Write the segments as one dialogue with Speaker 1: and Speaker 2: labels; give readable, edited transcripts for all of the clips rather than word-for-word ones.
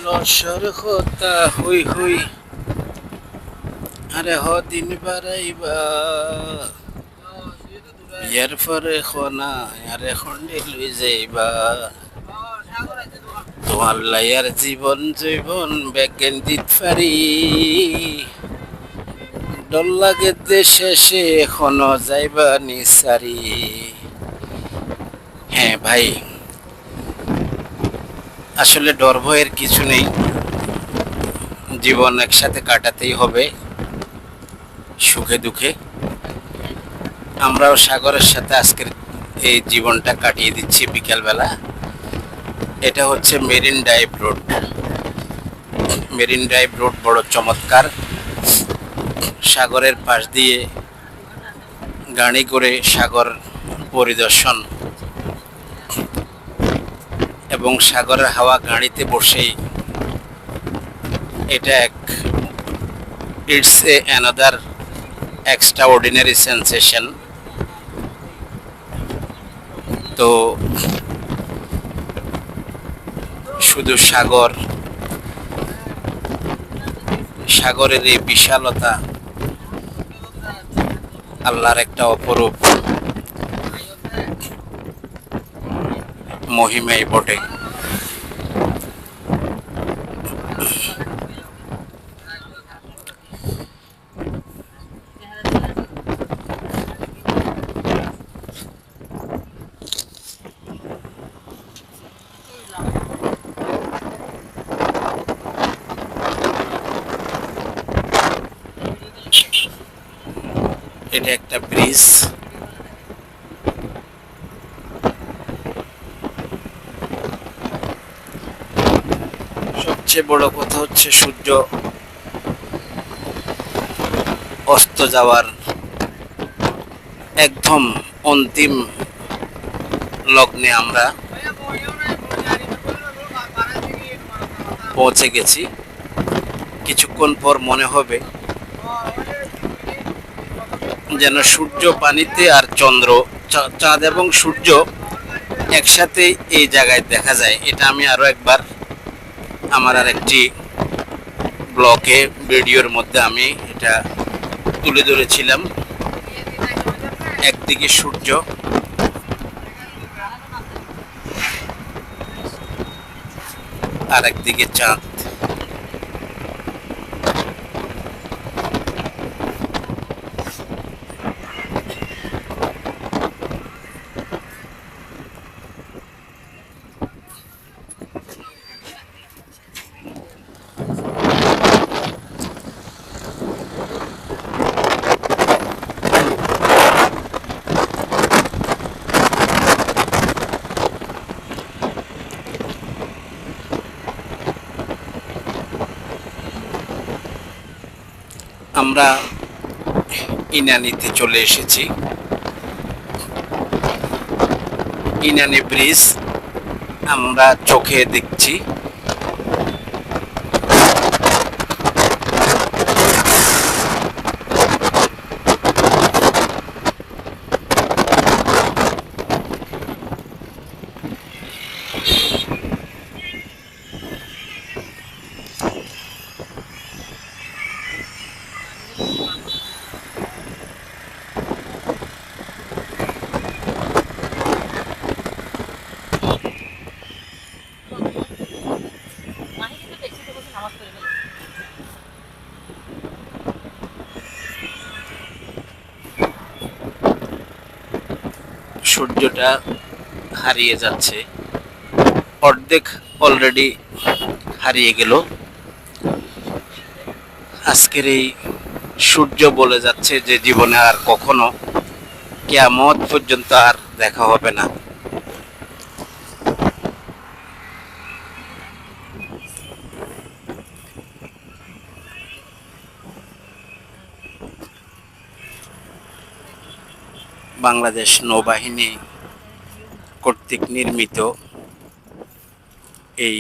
Speaker 1: লসর হতা হুই হুই আরে হদিন বাড়াইবা বিয়ার পরে খনা আরে খন্ডে লই যাইবা তোমার লাইয়ার জীবন জীবন বেগেন দিত পারি ডর লাগে দেশে সে এখনো যাইবা নিসারি। হ্যাঁ ভাই, আসলে ডর ভয়ের কিছু নেই, জীবন একসাথে কাটাতেই হবে সুখে দুঃখে। আমরাও সাগরের সাথে আজকের এই জীবনটা কাটিয়ে দিচ্ছি বিকালবেলা। এটা হচ্ছে marine drive road. Marine drive road বড় চমৎকার। সাগরের পাশ দিয়ে গাড়ি করে সাগর পরিদর্শন এবং সাগরের হাওয়া গাড়িতে বসেই এটা it's a another extra ordinary sensation. তো শুধু সাগরের এই বিশালতা আল্লাহর একটা অপরূপ মহিমাই বটে। এটা একটা ব্রিজ। সবচেয়ে বড় কথা হচ্ছে সূর্য অস্ত যাওয়ার একদম অন্তিম লগ্নে আমরা পৌঁছে গেছি। কিছুক্ষণ পর মনে হবে যেন সূর্য পানিতে আর চন্দ্র, চাঁদ এবং সূর্য একসাথে এই জায়গায় দেখা যায়। এটা আমি আরো একবার আমার আরেকটি ব্লগে ভিডিওর মধ্যে আমি এটা তুলে ধরেছিলাম। একদিকে সূর্য আর একদিকে চাঁদ। আমরা ইনানিতে চলে এসেছি। ইনানি ব্রিজ আমরা চোখে দেখছি। সূর্যটা হারিয়ে যাচ্ছে, অর্ধেক অলরেডি হারিয়ে গেল। আজকের এই সূর্য বলে যাচ্ছে যে জীবনে আর কখনো কিয়ামত পর্যন্ত আর দেখা হবে না। বাংলাদেশ নৌবাহিনী কর্তৃক নির্মিত এই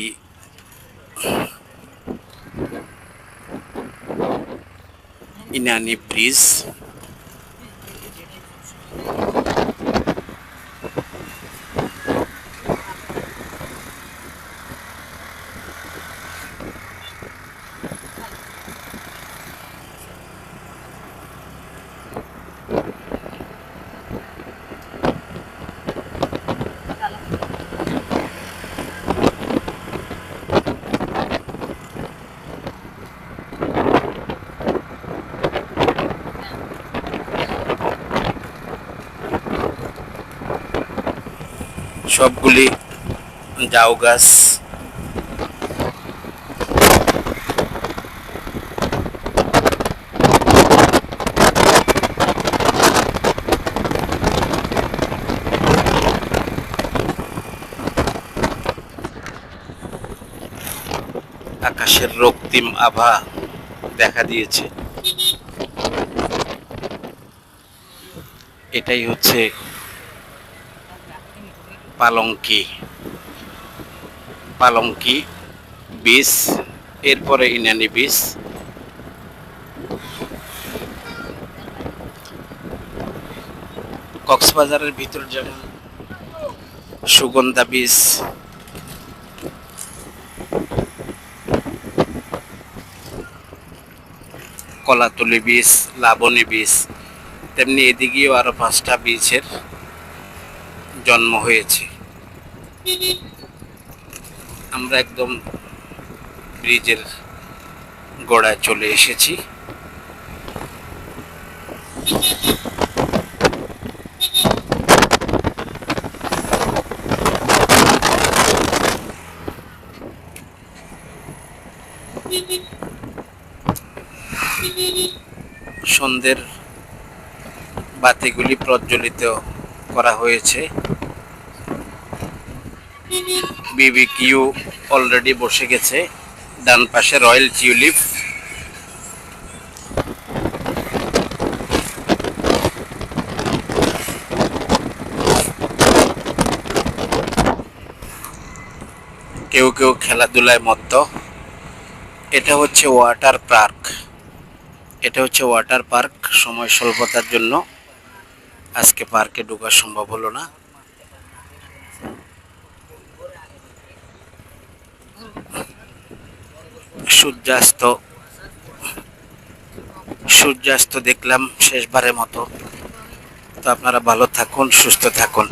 Speaker 1: ইনানি ব্রিজ সবগুলি জাউ গাছ। আকাশের রক্তিম আভা দেখা দিয়েছে। এটাই হচ্ছে পালঙ্কি পালঙ্কি বীচ, এরপরে ইনানি বীচ। কক্সবাজারের ভিতর যেমন Sugandha beach, Kolatoli beach, Laboni beach, তেমনি এদিকেও আরো 5টা বীচের জন্ম হয়েছে। আমরা একদম ব্রিজের গোড়ায় চলে এসেছি। সন্ধ্যের বাতিগুলি প্রজ্বলিত করা হয়েছে। বিবিকিউ অলরেডি বসে গেছে। ডান পাশে রয়্যাল টিউলিপ, কেউ কেউ খেলাধুলায় মত্ত। এটা হচ্ছে ওয়াটার পার্ক। সময় স্বল্পতার জন্য আজকে পার্কে ঢোকা সম্ভব হলো না। সূর্যাস্ত দেখলাম শেষবারের মতো। তো আপনারা ভালো থাকুন, সুস্থ থাকুন।